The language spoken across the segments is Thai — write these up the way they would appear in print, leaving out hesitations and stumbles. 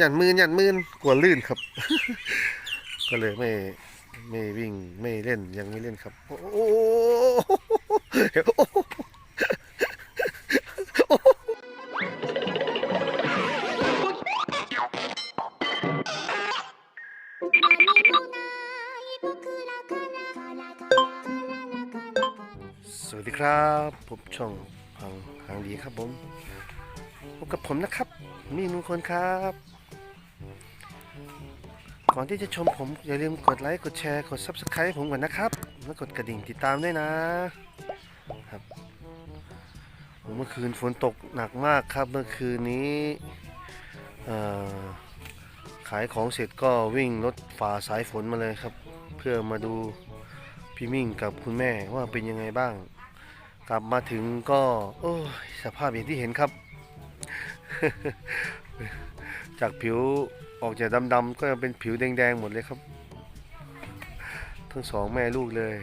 หยันมืนกลัวลื่นครับก็เลยไม่วิ่งไม่เล่นยังไม่เล่นครับโอ้โหสวัสดีครับผมช่องหางดีครับผมพบกับผมนะครับมีมงคลครับก่อนที่จะชมผมอย่าลืมกดไลค์กดแชร์กด Subscribe ผมก่อนนะครับแล้วกดกระดิ่งติดตามด้วยนะครับเมื่อคืนฝนตกหนักมากครับเมื่อคืนนี้เอ่อขายของเสร็จก็วิ่งรถฝ่าสายฝนมาเลยครับเพื่อมาดูพี่มิ่งกับคุณแม่ว่าเป็นยังไงบ้างกลับมาถึงก็โอ้ยสภาพอย่างที่เห็นครับจากผิวออกจากดำๆก็ยังเป็นผิวแดงๆหมดเลยครับทั้งสองแม่ลูกเลย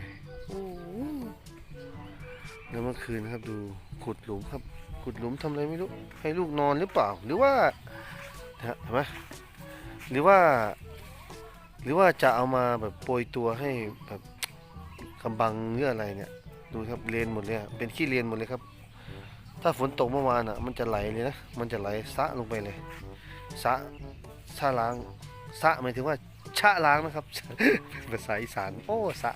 แล้วเมื่อคืนครับดูขุดหลุมครับขุดหลุมทำอะไรไม่รู้ให้ลูกนอนหรือเปล่าหรือว่าเห็นไหมหรือว่าจะเอามาแบบโปรยตัวให้แบบกำบังหรืออะไรเนี่ยดูครับเลนหมดเลยเป็นขี้เลนหมดเลยครับถ้าฝนตกเมื่อวานอ่ะมันจะไหลเลยนะมันจะไหลซะลงไปเลยซะชะล้างซะหมายถึงว่าชะล้างนะครับภาษาอีสานโอ้สะ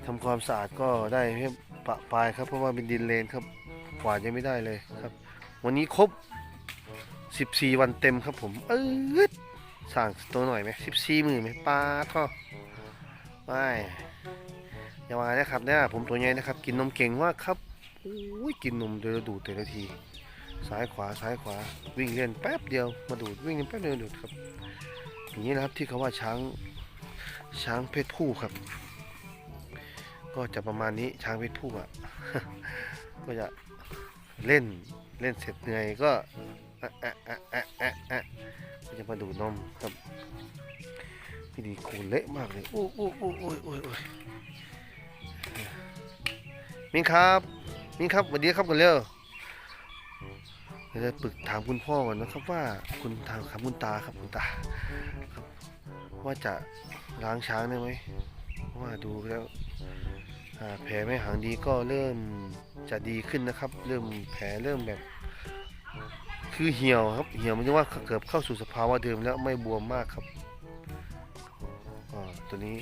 ทำความสะอาดก็ได้ให้ปะปลายครับเพราะว่าเป็นดินเลนครับกวาดยังไม่ได้เลยครับวันนี้ครบ14วันเต็มครับผมสั่งตัวหน่อยไหม14 มื้อไหมปลาท่อไม่อย่ามานะครับเนี่ยผมตัวใหญ่นะครับกินนมเก่งมากครับอุ้ยกินนมเดือดูดแต่ละทีซ้ายขวาซ้ายขวาวิ่งเล่นแป๊บเดียวมาดูดวิ่งเล่นแป๊บเดียวดูดครับอย่างนี้นะครับที่เขาว่าช้างเพศผู้ครับก็จะประมาณนี้ช้างเพศผู้อ่ะก็จะเล่นเสร็จเหนื่อยก็ก็จะมาดูดนมครับพี่ดีโคเละมากเลยโอ้มิงครับสวัสดีครับกันเร็วจะปรึกถามคุณพ่อก่อนนะครับว่าคุณทางคำคุณตาครับคุณตาครับว่าจะล้างช้างได้ไหมเพราะว่าดูแล้วแผลไม่หางดีก็เริ่มจะดีขึ้นนะครับเริ่มแผลเริ่มแบบคือเหี่ยวครับเหี่ยวมันจะว่าเกือบเข้าสู่สภาวะเดิมแล้วไม่บวมมากครับตัวนี้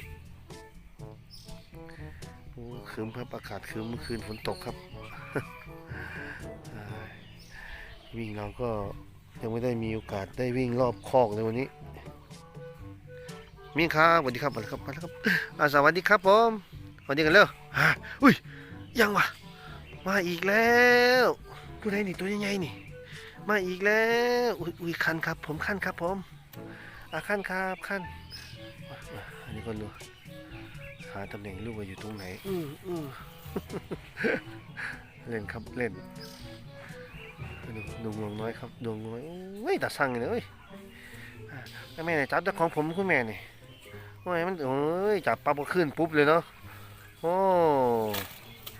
คืมครับอากาศคืมเมื่อคืนฝนตกครับวิ่งเราก็ยังไม่ได้มีโอกาสได้วิ่งรอบคอกในวันนี้มิ่งครับสวัสดีครับมาแล้วครับสวัสดีครับผมสวัสดีกันเร็วอุ้ยยังวะมาอีกแล้วผู้ใดนี่ตัวใหญ่ๆนี่มาอีกแล้วอุ้ยคันครับผมคันครับผมคันครับคันอันนี้ก็รู้หาตำแหน่งลูกว่าอยู่ตรงไหนเล่นครับเล่นดวงน้อยครับดวงน้อยเฮ้ยตาสั่งเลยเว้ยแม่เนี่ยจับแต่ของผมคุณแม่เนี่ยโอ้ยมันโอ้ยจับปั๊บก็ขึ้นปุ๊บเลยเนาะโอ้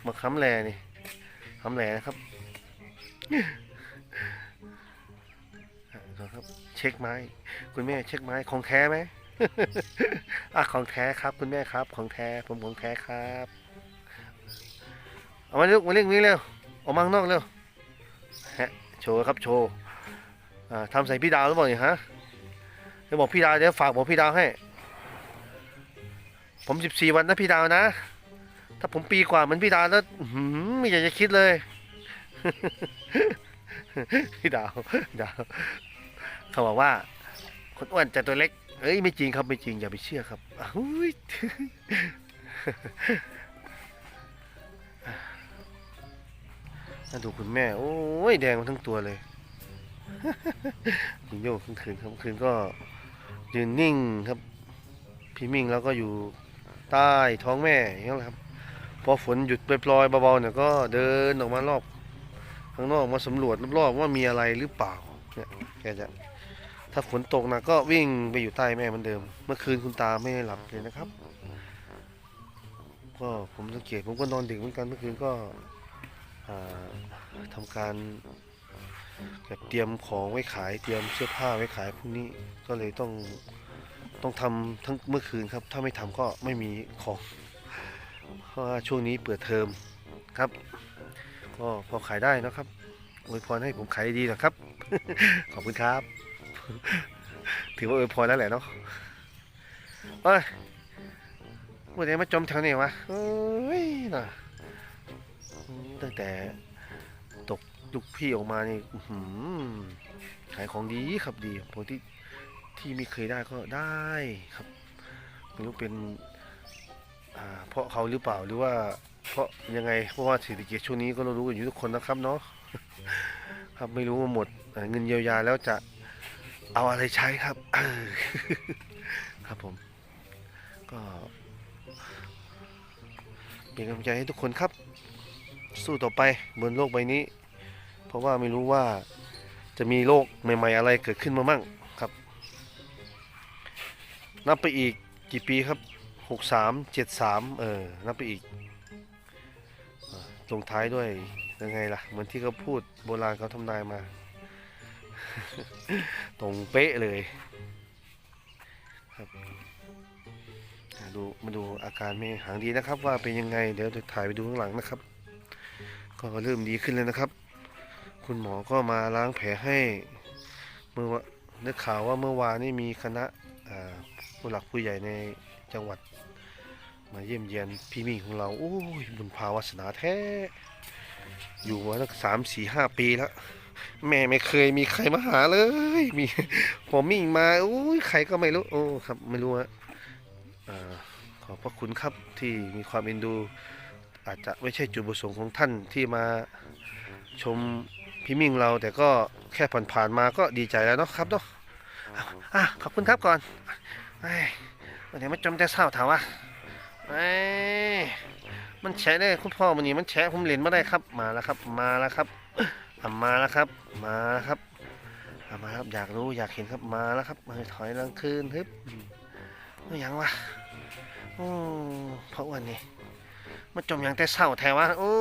มาค้ำแลนี่ค้ำแลนะครับครับเช็คไม้คุณแม่เช็คไม้ของแท้ไหมของแท้ครับคุณแม่ครับของแท้ผมของแท้ครับเอามาเร็วมาเร่งวิ่งเร็วออกมาข้างนอกเร็วฮะโชว์ครับโชว์ทำใส่พี่ดาวหรือเปล่าเนี่ยฮะจะบอกพี่ดาวเดี๋ยวฝากบอกพี่ดาวให้ผม14 วันนะพี่ดาวนะถ้าผมปีกว่ามันพี่ดาวแล้วไม่อยากจะคิดเลยพี่ดาวเขาบอกว่าคนอ้วนแต่ตัวเล็กเอ้ยไม่จริงครับไม่จริงอย่าไปเชื่อครับน่าดูคุณแม่โอ้ยแดงมาทั้งตัวเลยยิงโยกกลางคืนครับคืนก็ยืนนิ่งครับพี่มิ่งแล้วก็อยู่ใต้ท้องแม่อย่างนี้แหละครับพอฝนหยุดปล่อยๆเบาๆเนี่ยก็เดินออกมารอบข้างนอกมาสำรวจรอบๆว่ามีอะไรหรือเปล่าเนี่ยแกจะถ้าฝนตกหนักก็วิ่งไปอยู่ใต้แม่เหมือนเดิมเมื่อคืนคุณตาไม่หลับเลยนะครับก็ผมสังเกตผมก็นอนดึกเหมือนกันเมื่อคืนก็ทำการ แบบเตรียมของไว้ขายเตรียมเสื้อผ้าไว้ขายพรุ่งนี้ก็เลยต้องทำทั้งเมื่อคืนครับถ้าไม่ทำก็ไม่มีของเพราะว่าช่วงนี้เปิดเทอมครับก็พอขายได้นะครับอวยพรให้ผมขายดีนะครับ ขอบคุณครับถือว่าอวยพรแล้วแหละเนาะเอ้ยเมื่อไหร่มาจมแถวนี้วะเอ้ยน่ะตั้งแต่ตกยุคพี่ออกมานี่อื้อหือขายของดีครับดีปกติที่ไม่เคยได้ก็ได้ครับไม่รู้เป็นเพราะเขาหรือเปล่าหรือว่าเพราะยังไงเพราะว่าเศรษฐกิจช่วงนี้ก็รู้กันอยู่ทุกคนนะครับเนาะครับไม่รู้ว่าหมดเงินเยียวยาแล้วจะเอาอะไรใช้ครับ ครับผมก็เป็นกำลังใจให้ทุกคนครับสู้ต่อไปบนโลกใบนี้เพราะว่าไม่รู้ว่าจะมีโรคใหม่ๆอะไรเกิดขึ้นมามั่งครับนับไปอีกกี่ปีครับ63 73นับไปอีกลงท้ายด้วยยังไงล่ะเหมือนที่เขาพูดโบราณเขาทำนายมา ตรงเป๊ะเลยครับมาดูอาการไม่หางดีนะครับว่าเป็นยังไงเดี๋ยวจะถ่ายไปดูข้างหลังนะครับก็เริ่มดีขึ้นเลยนะครับคุณหมอก็มาล้างแผลให้เมื่อได้ข่าวว่าเมื่อวานนี้มีคณะผู้หลักผู้ใหญ่ในจังหวัดมาเยี่ยมเยียนพี่มิ่งของเราโอ้ยบุญภาวาสนาแท้อยู่มาตั้ง3 4 5 ปีแล้วแม่ไม่เคยมีใครมาหาเลยมีผมมิ่งมาโอ้ยใครก็ไม่รู้โอ้ครับไม่รู้ฮะขอบพระคุณครับที่มีความเอ็นดูอาจจะไม่ใช่จุดประสงค์ของท่านที่มาชมพี่มิ่งเราแต่ก็แค่ผ่านๆมาก็ดีใจแล้วเนาะครับเนาะขอบคุณครับก่อนวันนี้มาจมแต่เศร้าถามว่ามันแฉะได้คุณพ่อวันนี้มันแฉะผมเล่นไม่ได้ครับมาแล้วครับมาแล้วครับมาแล้วครับมาแล้วครับมาครับอยากรู้อยากเห็นครับมาแล้วครับถอยหลังคืนฮึบไม่ยังวะเพราะวันนี้มาจมอย่างแต่เศร้าแถวะโอ้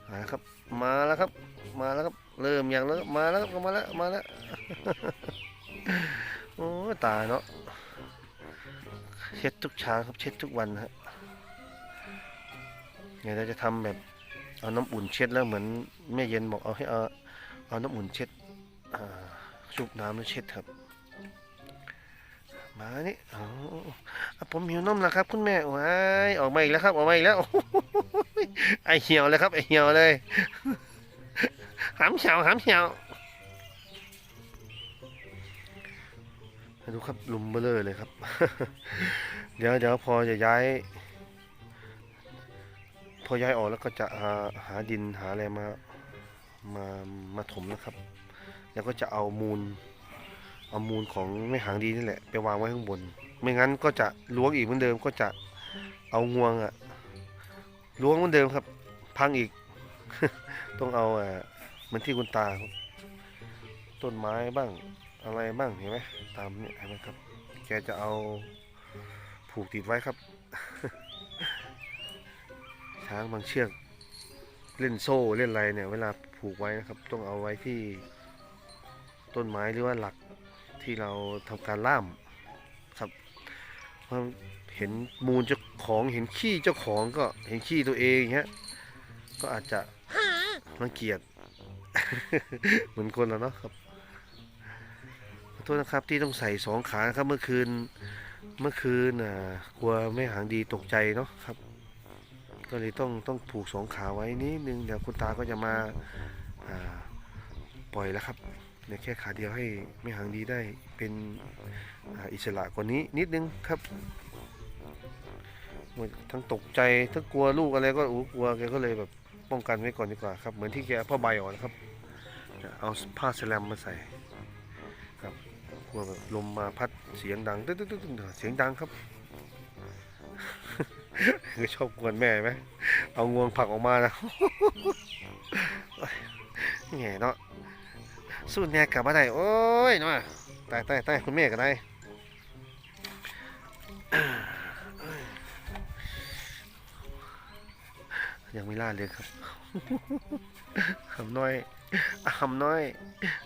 มาแล้วครับมาแล้วครับมาแล้วครับเริ่มอย่างแล้วมาแล้วครับมาแล้วมาแล้วโอ้ตายเนาะเช็ดทุกเช้าครับเช็ดทุกวันฮะเดี๋ยวเราจะทำแบบเอาน้ำอุ่นเช็ดแล้วเหมือนแม่เย็นบอกเอาให้เอาน้ำอุ่นเช็ดชุบน้ำแล้วเช็ดครับมานี่ผมหิวนมแล้วครับคุณแม่ว้ายออกมาอีกแล้วครับออกมาอีกแล้วไอเหี่ยวเลยครับไอเหี่ยวเลยหามเหี่ยวหามเหี่ยวดูครับลุมเบลอเลยครับ เดี๋ยวพอจะย้ายพอย้ายออกแล้วก็จะหาดินหาอะไรมาถมนะครับแล้วก็จะเอามูลของแม่หางดีนี่แหละไปวางไว้ข้างบนไม่งั้นก็จะล้วงอีกเหมือนเดิมก็จะเอางวงล้วงเหมือนเดิมครับพังอีก ต้องเอาเหมือนที่คุณตาครับต้นไม้บ้างอะไรบ้างเห็นไหมตามเนี่ยเห็นไหมครับแกจะเอาผูกติดไว้ครับ ช้างบางเชือกเล่นโซ่เล่นอะไรเนี่ยเวลาผูกไว้นะครับต้องเอาไว้ที่ต้นไม้หรือว่าหลักที่เราทำการล่ามครับเพราะเห็นมูลเจ้าของเห็นขี้เจ้าของก็เห็นขี้ตัวเองฮะก็อาจจะรังเกียจ เหมือนคนแล้วเนาะครับขอโทษนะครับที่ต้องใส่2 ขาครับเมื่อคืนกลัวแม่หางดีตกใจเนาะครับก็เลยต้องผูก2 ขาไว้นิดนึงเดี๋ยวคุณตาก็จะมาปล่อยแล้วครับเดี๋ยวแค่ขาเดียวให้แม่หางดีได้เป็นอิสระกว่านี้นิดนึงครับทั้งตกใจทั้งกลัวลูกอะไรก็กลัวแกก็เลยแบบป้องกันไว้ก่อนดีกว่าครับเหมือนที่แกพ่อใบออกนะครับเอาผ้าสแลมมาใส่ครับกลัวแบบลมมาพัดเสียงดังตึ๊ดเสียงดังครับ ก็ชอบกวนแม่ไหมเอางวงผลักออกมานะ แง่เนาะสู้แน่กลับมาได้โอ้ยเนาะตายคุณแม่ก็ได้ ยังไม่ล่าเลยครับ หำน้อยหำน้อย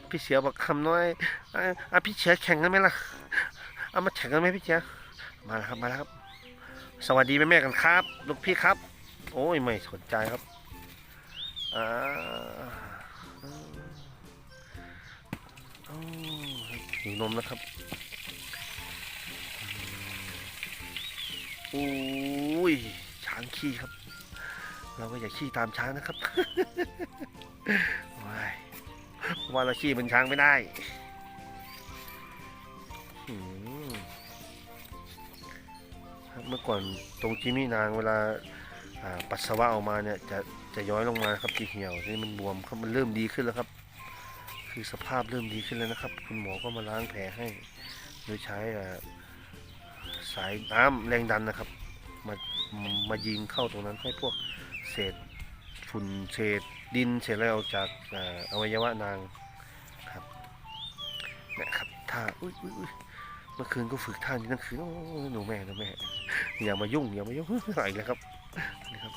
พี่เสือบอกหำน้อยพี่เสือแข่งกันไหมล่ะเอามาแข่งกันไหมพี่เสือมาแล้วครับมาแล้วครับสวัสดีแม่ๆกันครับลูกพี่ครับโอ้ยไม่สนใจครับอ่าหิวนมนะครับอุ้ยช้างขี้ครับเราก็อย่าขี้ตามช้างนะครับ ว่าเราขี้เป็นช้างไม่ได้เมื่อก่อนตรงจิมี่นางเวลาปัสสาวะออกมาเนี่ยจะย้อยลงมาครับที่เหี่ยวนี่มันบวมครับมันเริ่มดีขึ้นแล้วครับคือสภาพเริ่มดีขึ้นแล้วนะครับคุณหมอก็มาล้างแผลให้โดยใช้สายน้ำแรงดันนะครับมายิงเข้าตรงนั้นให้พวกเศษฝุ่นเศษดินเศษอะไรออกจากอวัยวะนางครับนะครับท่าอุ้ยเมื่อคืนก็ฝึกท่านี้ทั้งคืนโอ้หนูแม่อย่ามายุ่งอะไรเลยครับนี่ครับ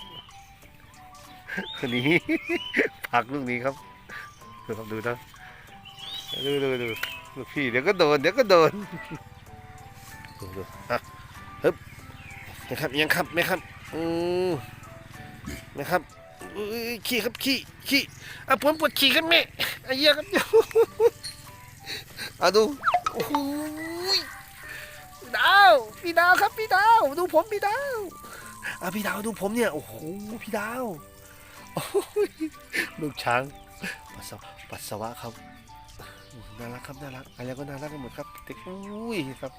คนนี้ผักลูกนี้ครับดูครับดูนะดูลูกพี่เดี๋ยวก็โดนดูอ่ะฮึบนะครับยังครับไหมครับนะครับขี้ครับขี้ผมปวดขี้ครับแม่ไอ้เหี้ยครับดูโอ้โหพี่ดาวครับพี่ดาวดูผมพี่ดาวพี่ดาวดูผมเนี่ยโอ้โหพี่ดาวลูกช้างปัสสาวะครับน่ารักครับน่ารักอะไรก็น่ารักกันหมดครับเด็กอุ้ยครับ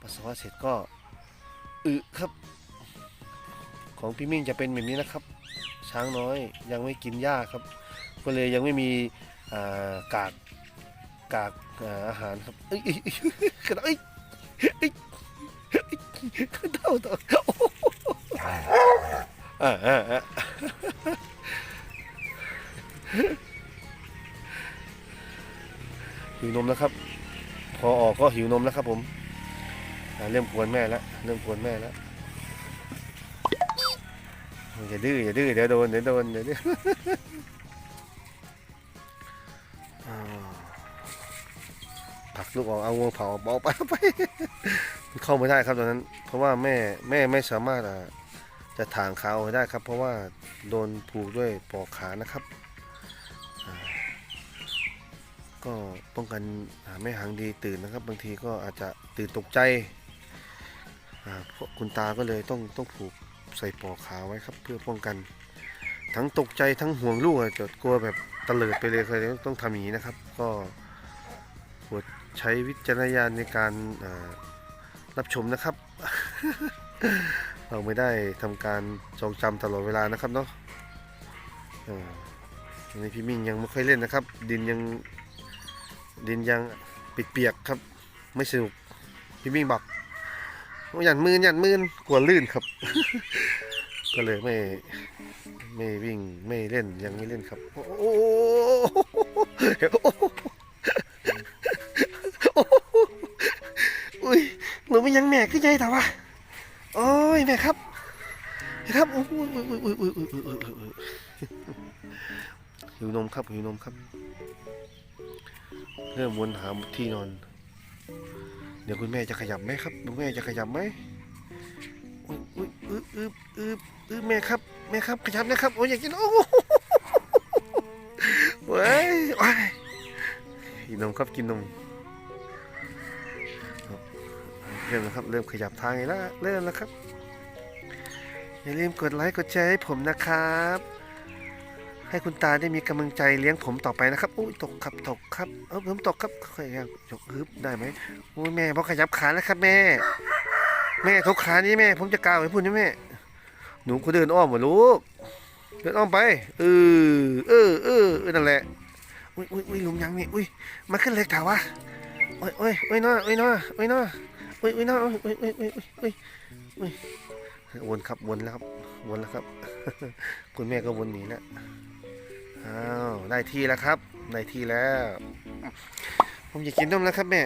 ปัสสาวะเสร็จก็ครับของพี่มิ่งจะเป็นแบบนี้นะครับช้างน้อยยังไม่กินหญ้าครับก็เลยยังไม่มีกากอาหารครับกระเต่าหิวนมแล้วครับพอออกก็หิวนมแล้วครับผมเริ่มกวนแม่แล้วอย่าดื้อเดี๋ยวโดนผลักลูกออกเอางวงเผาบอกไปเข้าไม่ได้ครับตอนนั้นเพราะว่าแม่ไม่สามารถจะถางขาออกได้ครับเพราะว่าโดนผูกด้วยปอกขานะครับก็ป้องกันแม่หางดีตื่นนะครับบางทีก็อาจจะตื่นตกใจคุณตาก็เลยต้องผูกใส่ปอกขาไว้ครับเพื่อป้องกันทั้งตกใจทั้งห่วงลูกจะกลัวแบบตะเลิดไปเลยเลยต้องทำอย่างนี้นะครับก็โปรดใช้วิจารณญาณในการรับชมนะครับ เราไม่ได้ทำการจองจำตลอดเวลานะครับเนาะในพี่มิ่งยังไม่ค่อยเล่นนะครับดินยังเปียกครับไม่สนุกพี่มิ่งบอกหยันมืนกลัวลื่นครับ ก็เลยไม่วิ่งไม่เล่นยังไม่เล่นครับโอ้อุ้ยหนูไม่ยังแม่ก็ใจแต่ว่าโอ้ยแม่ครับโอ้ยหิวนมครับเริ่มวนหาที่นอนเดี๋ยวคุณแม่จะขยับไหมครับคุณแม่จะขยับไหมแม่ครับขยับนะครับโอ้ยอยากกินโอ้เว้ยกินนมครับกินนมเริ่มแล้วครับเริ่มขยับทางอีกแล้วเริ่มแล้วครับอย่าลืมกดไลค์กดแชร์ให้ผมนะครับให้คุณตาได้มีกำลังใจเลี้ยงผมต่อไปนะครับอุ้ยตกครับผมตกครับค่อยๆยกฮึบได้ไหมโอ้ยแม่บอกขยับขาแล้วครับแม่ทุกขานี่แม่ผมจะกล่าวให้พูดนะแม่หนูก็เดินอ้อมมาลูกเดินอ้อมไปนั่นแหละอุ้ยลุงยังนี่อุ้ยมาขึ้นเล็กถาวะโอ้ยน้อวนครับวนแล้วครับ คุณแม่ก็วนหนีแล้วอ้าวได้ที่แล้วครับได้ที่แล้วผมอยากกินนมแล้วครับแม่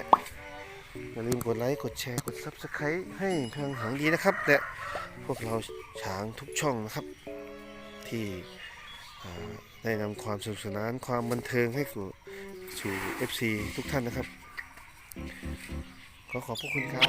อย่าลืมกดไลค์กดแชร์กด Subscribe ให้เพียงหางดีนะครับและพวกเราช้างทุกช่องนะครับ ที่ได้นำความสนุกสนานความบันเทิงให้สู่ FC ทุกท่านนะครับขอขอบพระคุณครับ